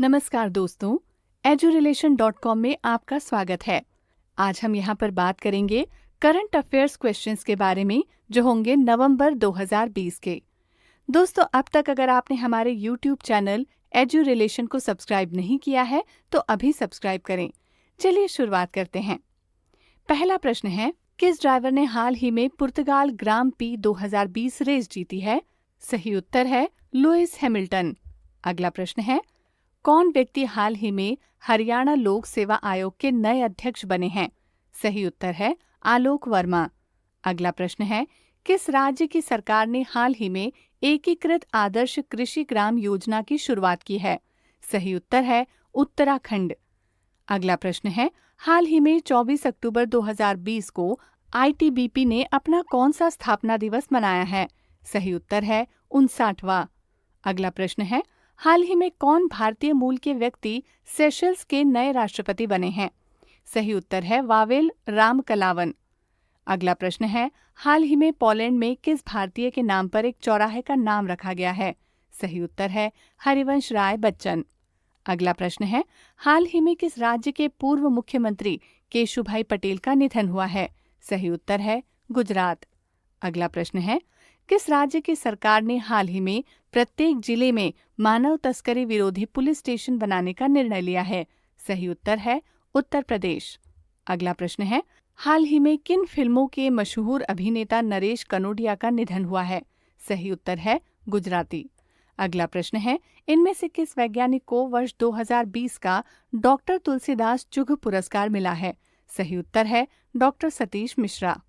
नमस्कार दोस्तों, edurilation.com में आपका स्वागत है। आज हम यहाँ पर बात करेंगे करंट अफेयर्स क्वेश्चंस के बारे में जो होंगे नवंबर 2020 के। दोस्तों, अब तक अगर आपने हमारे YouTube चैनल एजुरिलेशन को सब्सक्राइब नहीं किया है तो अभी सब्सक्राइब करें। चलिए शुरुआत करते हैं। पहला प्रश्न है, किस ड्राइवर ने हाल ही में पुर्तगाल ग्रां पी 2020 रेस जीती है? सही उत्तर है लुइस हैमिल्टन। अगला प्रश्न है, कौन व्यक्ति हाल ही में हरियाणा लोक सेवा आयोग के नए अध्यक्ष बने हैं? सही उत्तर है आलोक वर्मा। अगला प्रश्न है, किस राज्य की सरकार ने हाल ही में एकीकृत आदर्श कृषि ग्राम योजना की शुरुआत की है? सही उत्तर है उत्तराखंड। अगला प्रश्न है, हाल ही में 24 अक्टूबर 2020 को आईटीबीपी ने अपना कौन सा स्थापना दिवस मनाया है? सही उत्तर है 59वां। अगला प्रश्न है, हाल ही में कौन भारतीय मूल के व्यक्ति सेशल्स के नए राष्ट्रपति बने हैं? सही उत्तर है वावेल रामकलावन। अगला प्रश्न है, हाल ही में पोलैंड में किस भारतीय के नाम पर एक चौराहे का नाम रखा गया है? सही उत्तर है हरिवंश राय बच्चन। अगला प्रश्न है, हाल ही में किस राज्य के पूर्व मुख्यमंत्री केशुभाई पटेल का निधन हुआ है? सही उत्तर है गुजरात। अगला प्रश्न है, किस राज्य की सरकार ने हाल ही में प्रत्येक जिले में मानव तस्करी विरोधी पुलिस स्टेशन बनाने का निर्णय लिया है? सही उत्तर है उत्तर प्रदेश। अगला प्रश्न है, हाल ही में किन फिल्मों के मशहूर अभिनेता नरेश कनोडिया का निधन हुआ है? सही उत्तर है गुजराती। अगला प्रश्न है, इनमें से किस वैज्ञानिक को वर्ष 2020 का डॉक्टर तुलसीदास चुघ पुरस्कार मिला है? सही उत्तर है डॉक्टर सतीश मिश्रा।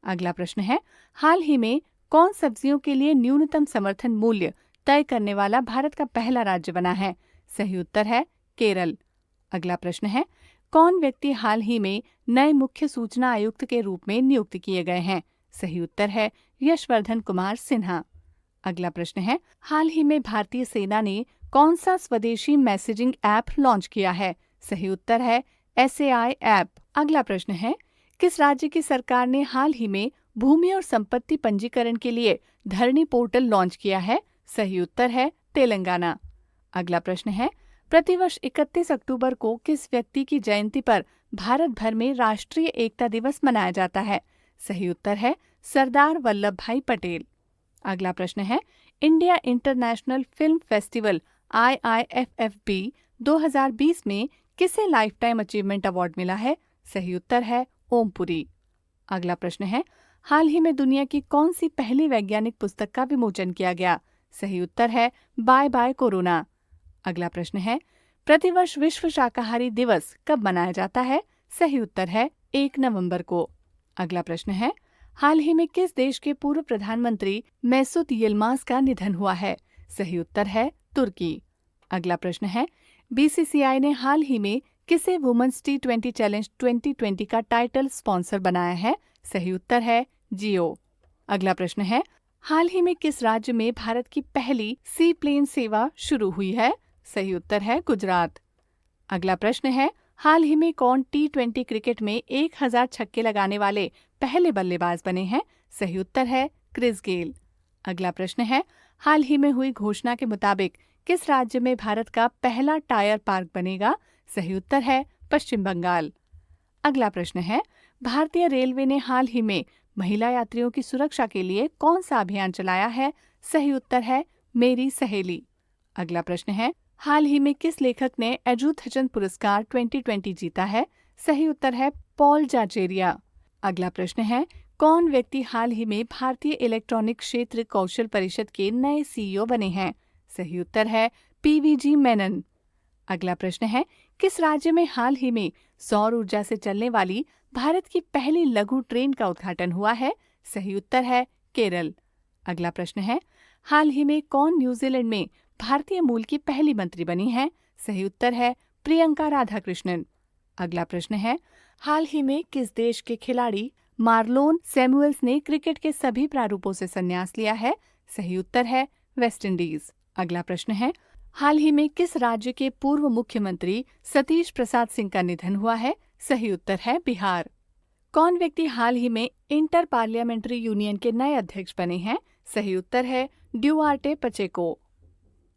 अगला प्रश्न है, हाल ही में कौन सब्जियों के लिए न्यूनतम समर्थन मूल्य तय करने वाला भारत का पहला राज्य बना है? सही उत्तर है केरल। अगला प्रश्न है, कौन व्यक्ति हाल ही में नए मुख्य सूचना आयुक्त के रूप में नियुक्त किए गए हैं? सही उत्तर है यशवर्धन कुमार सिन्हा। अगला प्रश्न है, हाल ही में भारतीय सेना ने कौन सा स्वदेशी मैसेजिंग ऐप लॉन्च किया है? सही उत्तर है SAI ऐप। अगला प्रश्न है, किस राज्य की सरकार ने हाल ही में भूमि और संपत्ति पंजीकरण के लिए धरनी पोर्टल लॉन्च किया है? सही उत्तर है तेलंगाना। अगला प्रश्न है, प्रतिवर्ष 31 अक्टूबर को किस व्यक्ति की जयंती पर भारत भर में राष्ट्रीय एकता दिवस मनाया जाता है? सही उत्तर है सरदार वल्लभ भाई पटेल। अगला प्रश्न है, India international film festival IIFFB 2020 में किसे लाइफ टाइम अचीवमेंट अवार्ड मिला है? सही उत्तर है ओमपुरी। अगला प्रश्न है, हाल ही में दुनिया की कौन सी पहली वैज्ञानिक पुस्तक का विमोचन किया गया? सही उत्तर है बाय बाय कोरोना। अगला प्रश्न है, प्रतिवर्ष विश्व शाकाहारी दिवस कब मनाया जाता है? सही उत्तर है 1 नवंबर को। अगला प्रश्न है, हाल ही में किस देश के पूर्व प्रधानमंत्री मेसूत यिल्माज का निधन हुआ है? सही उत्तर है तुर्की। अगला प्रश्न है, BCCI ने हाल ही में किसे वुमेन्स T20 चैलेंज 2020 का टाइटल स्पॉन्सर बनाया है? सही उत्तर है जियो। अगला प्रश्न है, हाल ही में किस राज्य में भारत की पहली सी प्लेन सेवा शुरू हुई है? सही उत्तर है गुजरात। अगला प्रश्न है, हाल ही में कौन T20 क्रिकेट में 1000 छक्के लगाने वाले पहले बल्लेबाज बने हैं? सही उत्तर है क्रिस गेल। अगला प्रश्न है, हाल ही में हुई घोषणा के मुताबिक किस राज्य में भारत का पहला टायर पार्क बनेगा? सही उत्तर है पश्चिम बंगाल। अगला प्रश्न है, भारतीय रेलवे ने हाल ही में महिला यात्रियों की सुरक्षा के लिए कौन सा अभियान चलाया है? सही उत्तर है मेरी सहेली। अगला प्रश्न है, हाल ही में किस लेखक ने एजुथजन पुरस्कार 2020 जीता है? सही उत्तर है पॉल जाचेरिया। अगला प्रश्न है, कौन व्यक्ति हाल ही में भारतीय इलेक्ट्रॉनिक क्षेत्र कौशल परिषद के नए CEO बने हैं? सही उत्तर है PVG मेनन। अगला प्रश्न है, किस राज्य में हाल ही में सौर ऊर्जा से चलने वाली भारत की पहली लघु ट्रेन का उद्घाटन हुआ है? सही उत्तर है केरल। अगला प्रश्न है, हाल ही में कौन न्यूजीलैंड में भारतीय मूल की पहली मंत्री बनी है? सही उत्तर है प्रियंका राधाकृष्णन। अगला प्रश्न है, हाल ही में किस देश के खिलाड़ी मार्लोन सैमुअल्स ने क्रिकेट के सभी प्रारूपों से संन्यास लिया है? सही उत्तर है वेस्ट इंडीज। अगला प्रश्न है, हाल ही में किस राज्य के पूर्व मुख्यमंत्री सतीश प्रसाद सिंह का निधन हुआ है? सही उत्तर है बिहार। कौन व्यक्ति हाल ही में इंटर पार्लियामेंट्री यूनियन के नए अध्यक्ष बने हैं? सही उत्तर है ड्यूआर्टे पचेको।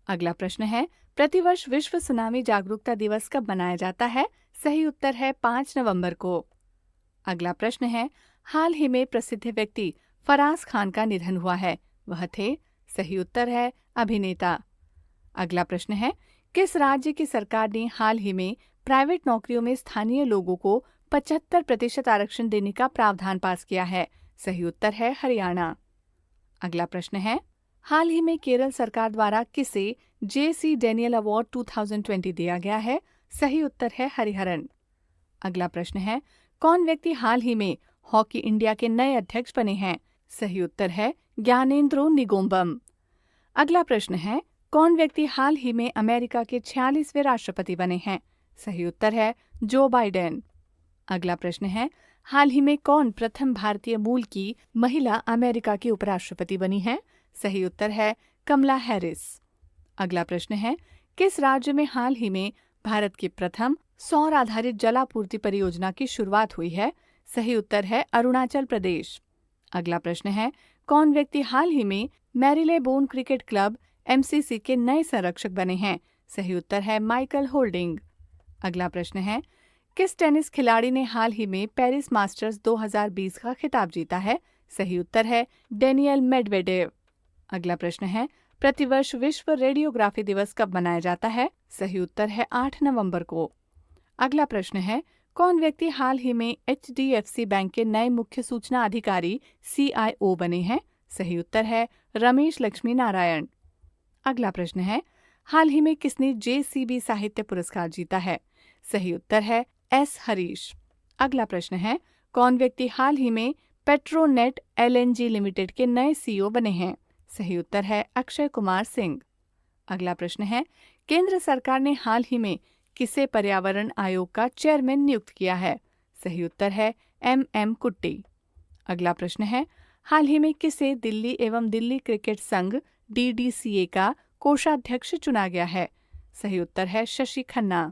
अगला प्रश्न है, प्रतिवर्ष विश्व सुनामी जागरूकता दिवस कब मनाया जाता है? सही उत्तर है 5 नवंबर को। अगला प्रश्न है, हाल ही में प्रसिद्ध व्यक्ति फराज खान का निधन हुआ है, वह थे? सही उत्तर है अभिनेता। अगला प्रश्न है, किस राज्य की सरकार ने हाल ही में प्राइवेट नौकरियों में स्थानीय लोगों को 75% आरक्षण देने का प्रावधान पास किया है? सही उत्तर है हरियाणा। अगला प्रश्न है, हाल ही में केरल सरकार द्वारा किसे JC डेनियल अवार्ड 2020 दिया गया है? सही उत्तर है हरिहरन। अगला प्रश्न है, कौन व्यक्ति हाल ही में हॉकी इंडिया के नए अध्यक्ष बने हैं? सही उत्तर है ज्ञानेंद्रो निंगोमबम। अगला प्रश्न है, कौन व्यक्ति हाल ही में अमेरिका के 46वें राष्ट्रपति बने हैं? सही उत्तर है जो बाइडेन। अगला प्रश्न है, हाल ही में कौन प्रथम भारतीय मूल की महिला अमेरिका की उपराष्ट्रपति बनी है? सही उत्तर है कमला हैरिस। अगला प्रश्न है, किस राज्य में हाल ही में भारत की प्रथम सौर आधारित जलापूर्ति परियोजना की शुरुआत हुई है? सही उत्तर है अरुणाचल प्रदेश। अगला प्रश्न है, कौन व्यक्ति हाल ही में मैरीलेबोन क्रिकेट क्लब MCC के नए संरक्षक बने हैं? सही उत्तर है माइकल होल्डिंग। अगला प्रश्न है, किस टेनिस खिलाड़ी ने हाल ही में पेरिस मास्टर्स 2020 का खिताब जीता है? सही उत्तर है डेनियल मेडवेडेव। अगला प्रश्न है, प्रतिवर्ष विश्व रेडियोग्राफी दिवस कब मनाया जाता है? सही उत्तर है 8 नवंबर को। अगला प्रश्न है, कौन व्यक्ति हाल ही में HDFC बैंक के नए मुख्य सूचना अधिकारी CIO बने हैं? सही उत्तर है रमेश लक्ष्मी नारायण। अगला प्रश्न है, हाल ही में किसने JCB साहित्य पुरस्कार जीता है? सही उत्तर है S हरीश। अगला प्रश्न है, कौन व्यक्ति हाल ही में पेट्रोनेट LNG लिमिटेड के नए CEO बने हैं? सही उत्तर है अक्षय कुमार सिंह। अगला प्रश्न है, केंद्र सरकार ने हाल ही में किसे पर्यावरण आयोग का चेयरमैन नियुक्त किया है? सही उत्तर है MM कुट्टी। अगला प्रश्न है, हाल ही में किसे दिल्ली एवं दिल्ली क्रिकेट संघ DDCA का कोषाध्यक्ष चुना गया है? सही उत्तर है शशि खन्ना।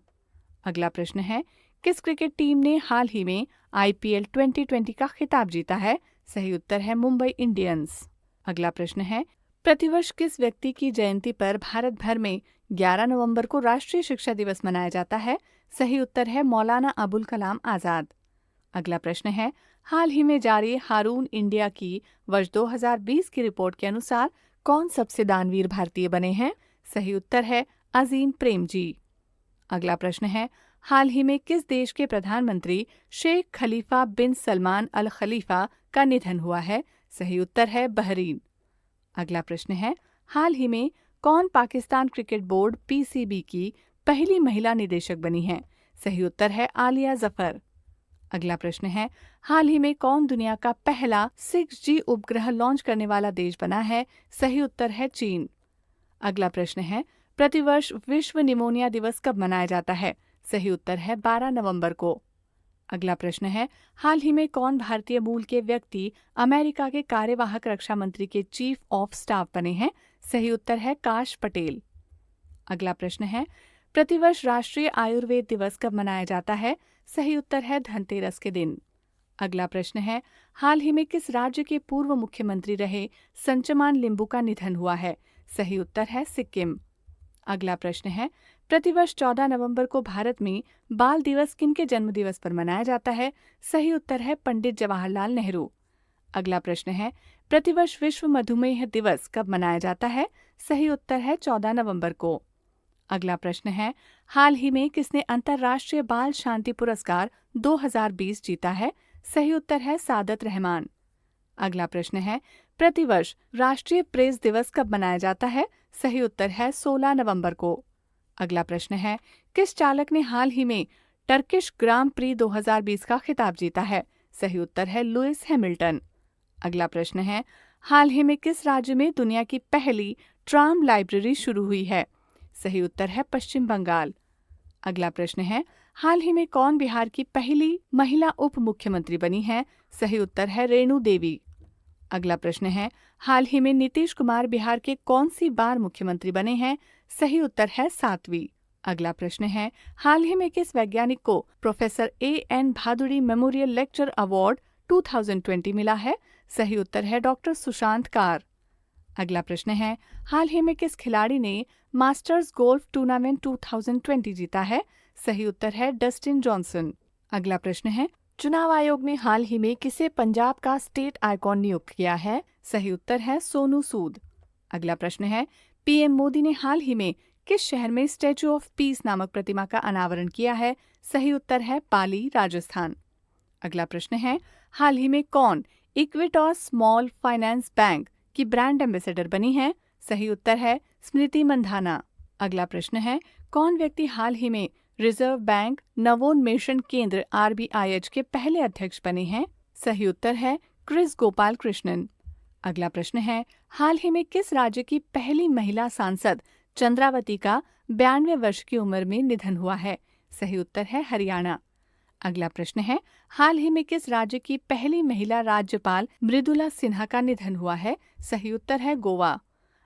अगला प्रश्न है, किस क्रिकेट टीम ने हाल ही में IPL 2020 का खिताब जीता है? सही उत्तर है मुंबई इंडियंस। अगला प्रश्न है, प्रतिवर्ष किस व्यक्ति की जयंती पर भारत भर में 11 नवंबर को राष्ट्रीय शिक्षा दिवस मनाया जाता है? सही उत्तर है मौलाना अबुल कलाम आजाद। अगला प्रश्न है, हाल ही में जारी हारून इंडिया की वर्ष 2020 की रिपोर्ट के अनुसार कौन सबसे दानवीर भारतीय बने हैं? सही उत्तर है अजीम प्रेमजी। अगला प्रश्न है, हाल ही में किस देश के प्रधानमंत्री शेख खलीफा बिन सलमान अल खलीफा का निधन हुआ है? सही उत्तर है बहरीन। अगला प्रश्न है, हाल ही में कौन पाकिस्तान क्रिकेट बोर्ड PCB की पहली महिला निदेशक बनी है? सही उत्तर है आलिया जफर। अगला प्रश्न है, हाल ही में कौन दुनिया का पहला 6G उपग्रह लॉन्च करने वाला देश बना है? सही उत्तर है चीन। अगला प्रश्न है, प्रतिवर्ष विश्व निमोनिया दिवस कब मनाया जाता है? सही उत्तर है 12 नवंबर को। अगला प्रश्न है, हाल ही में कौन भारतीय मूल के व्यक्ति अमेरिका के कार्यवाहक रक्षा मंत्री के चीफ ऑफ स्टाफ बने हैं? सही उत्तर है काश पटेल। अगला प्रश्न है, प्रतिवर्ष राष्ट्रीय आयुर्वेद दिवस कब मनाया जाता है? सही उत्तर है धनतेरस के दिन। अगला प्रश्न है, हाल ही में किस राज्य के पूर्व मुख्यमंत्री रहे संचमान लिंबू का निधन हुआ है? सही उत्तर है सिक्किम। अगला प्रश्न है, प्रतिवर्ष 14 नवंबर को भारत में बाल दिवस किनके जन्म दिवस पर मनाया जाता है? सही उत्तर है पंडित जवाहरलाल नेहरू। अगला प्रश्न है, प्रतिवर्ष विश्व मधुमेह दिवस कब मनाया जाता है? सही उत्तर है 14 नवंबर को। अगला प्रश्न है, हाल ही में किसने अंतर्राष्ट्रीय बाल शांति पुरस्कार 2020 जीता है? सही उत्तर है सादत रहमान। अगला प्रश्न है, प्रतिवर्ष राष्ट्रीय प्रेस दिवस कब मनाया जाता है? सही उत्तर है 16 नवंबर को। अगला प्रश्न है, किस चालक ने हाल ही में टर्किश ग्रां प्री 2020 का खिताब जीता है? सही उत्तर है लुइस हैमिल्टन। अगला प्रश्न है, हाल ही में किस राज्य में दुनिया की पहली ट्राम लाइब्रेरी शुरू हुई है? सही उत्तर है पश्चिम बंगाल। अगला प्रश्न है, हाल ही में कौन बिहार की पहली महिला उप मुख्यमंत्री बनी है? सही उत्तर है रेणु देवी। अगला प्रश्न है, हाल ही में नीतीश कुमार बिहार के कौन सी बार मुख्यमंत्री बने हैं? सही उत्तर है 7वीं। अगला प्रश्न है, हाल ही में किस वैज्ञानिक को professor A.N. Bhaduri memorial lecture award 2020 मिला है? सही उत्तर है डॉक्टर सुशांत कार। अगला प्रश्न है, हाल ही में किस खिलाड़ी ने मास्टर्स गोल्फ टूर्नामेंट 2020 जीता है? सही उत्तर है डस्टिन जॉनसन। अगला प्रश्न है, चुनाव आयोग ने हाल ही में किसे पंजाब का स्टेट आइकॉन नियुक्त किया है? सही उत्तर है सोनू सूद। अगला प्रश्न है, पीएम मोदी ने हाल ही में किस शहर में स्टैच्यू ऑफ पीस नामक प्रतिमा का अनावरण किया है? सही उत्तर है पाली, राजस्थान। अगला प्रश्न है, हाल ही में कौन इक्विटॉस स्मॉल फाइनेंस बैंक की ब्रांड एम्बेसडर बनी है? सही उत्तर है स्मृति मंधाना। अगला प्रश्न है, कौन व्यक्ति हाल ही में रिजर्व बैंक नवोन्मेषण केंद्र RBIH के पहले अध्यक्ष बने हैं? सही उत्तर है क्रिस गोपाल कृष्णन। अगला प्रश्न है, हाल ही में किस राज्य की पहली महिला सांसद चंद्रावती का 92 वर्ष की उम्र में निधन हुआ है? सही उत्तर है हरियाणा। अगला प्रश्न है, हाल ही में किस राज्य की पहली महिला राज्यपाल मृदुला सिन्हा का निधन हुआ है? सही उत्तर है गोवा।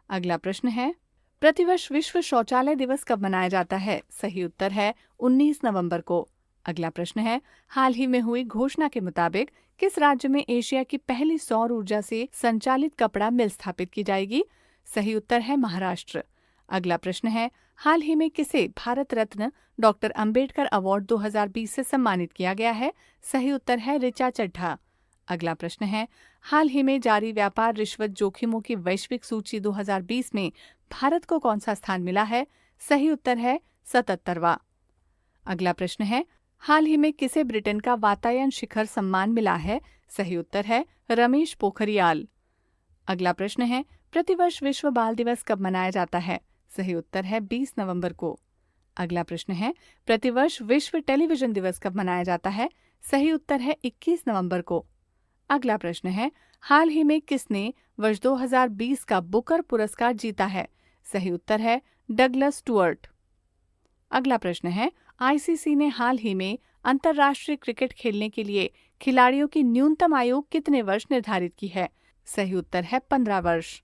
अगला प्रश्न है, प्रतिवर्ष विश्व शौचालय दिवस कब मनाया जाता है? सही उत्तर है 19 नवंबर को। अगला प्रश्न है, हाल ही में हुई घोषणा के मुताबिक किस राज्य में एशिया की पहली सौर ऊर्जा से संचालित कपड़ा मिल स्थापित की जाएगी? सही उत्तर है महाराष्ट्र। अगला प्रश्न है, हाल ही में किसे भारत रत्न डॉक्टर अंबेडकर अवार्ड 2020 से सम्मानित किया गया है? सही उत्तर है ऋचा चड्ढा। अगला प्रश्न है, हाल ही में जारी व्यापार रिश्वत जोखिमों की वैश्विक सूची 2020 में भारत को कौन सा स्थान मिला है? सही उत्तर है 77वां। अगला प्रश्न है, हाल ही में किसे ब्रिटेन का वातायन शिखर सम्मान मिला है? सही उत्तर है रमेश पोखरियाल। अगला प्रश्न है, प्रतिवर्ष विश्व बाल दिवस कब मनाया जाता है? सही उत्तर है 20 नवंबर को। अगला प्रश्न है, प्रतिवर्ष विश्व टेलीविजन दिवस कब मनाया जाता है? सही उत्तर है 21 नवंबर को। अगला प्रश्न है, हाल ही में किसने वर्ष 2020 का बुकर पुरस्कार जीता है? सही उत्तर है डगलस स्टुअर्ट। अगला प्रश्न है, आईसीसी ने हाल ही में अंतर्राष्ट्रीय क्रिकेट खेलने के लिए खिलाड़ियों की न्यूनतम आयु कितने वर्ष निर्धारित की है? सही उत्तर है 15 वर्ष।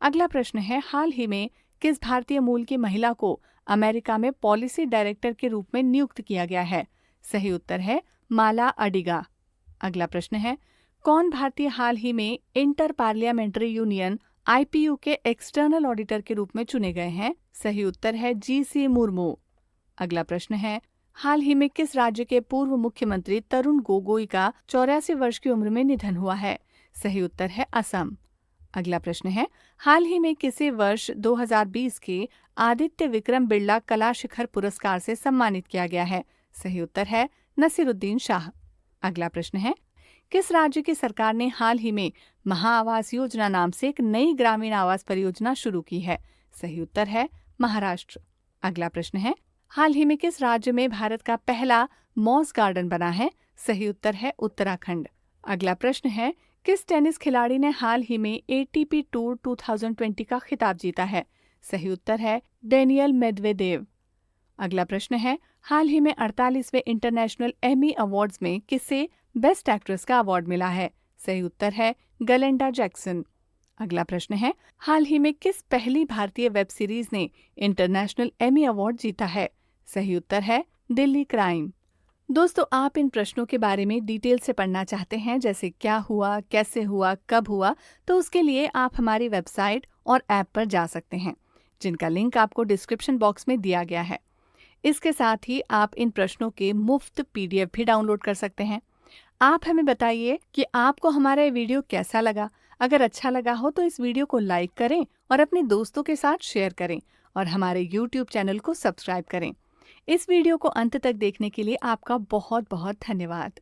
अगला प्रश्न है, हाल ही में किस भारतीय मूल की महिला को अमेरिका में पॉलिसी डायरेक्टर के रूप में नियुक्त किया गया है? सही उत्तर है माला अडिगा। अगला प्रश्न है, कौन भारतीय हाल ही में इंटर पार्लियामेंट्री यूनियन IPU के एक्सटर्नल ऑडिटर के रूप में चुने गए हैं? सही उत्तर है GC मुर्मू। अगला प्रश्न है, हाल ही में किस राज्य के पूर्व मुख्यमंत्री तरुण गोगोई का 84 वर्ष की उम्र में निधन हुआ है? सही उत्तर है असम। अगला प्रश्न है, हाल ही में किसे वर्ष 2020 के आदित्य विक्रम बिड़ला कला शिखर पुरस्कार से सम्मानित किया गया है? सही उत्तर है नसीरुद्दीन शाह। अगला प्रश्न है, किस राज्य की सरकार ने हाल ही में महाआवास योजना नाम से एक नई ग्रामीण आवास परियोजना शुरू की है? सही उत्तर है महाराष्ट्र। अगला प्रश्न है, हाल ही में किस राज्य में भारत का पहला मॉस गार्डन बना है? सही उत्तर है उत्तराखंड। अगला प्रश्न है, किस टेनिस खिलाड़ी ने हाल ही में ATP टूर 2020 का खिताब जीता है? सही उत्तर है डेनियल मेदवेदेव। अगला प्रश्न है, हाल ही में 48वें इंटरनेशनल एमी अवार्ड्स में किसे बेस्ट एक्ट्रेस का अवार्ड मिला है? सही उत्तर है गलेंडा जैक्सन। अगला प्रश्न है, हाल ही में किस पहली भारतीय वेब सीरीज ने इंटरनेशनल एमी अवार्ड जीता है? सही उत्तर है दिल्ली क्राइम। दोस्तों, आप इन प्रश्नों के बारे में डिटेल से पढ़ना चाहते हैं, जैसे क्या हुआ, कैसे हुआ, कब हुआ, तो उसके लिए आप हमारी वेबसाइट और ऐप पर जा सकते हैं, जिनका लिंक आपको डिस्क्रिप्शन बॉक्स में दिया गया है। इसके साथ ही आप इन प्रश्नों के मुफ्त PDF भी डाउनलोड कर सकते हैं। आप हमें बताइए कि आपको हमारा ये वीडियो कैसा लगा। अगर अच्छा लगा हो तो इस वीडियो को लाइक करें और अपने दोस्तों के साथ शेयर करें और हमारे YouTube चैनल को सब्सक्राइब करें। इस वीडियो को अंत तक देखने के लिए आपका बहुत बहुत धन्यवाद।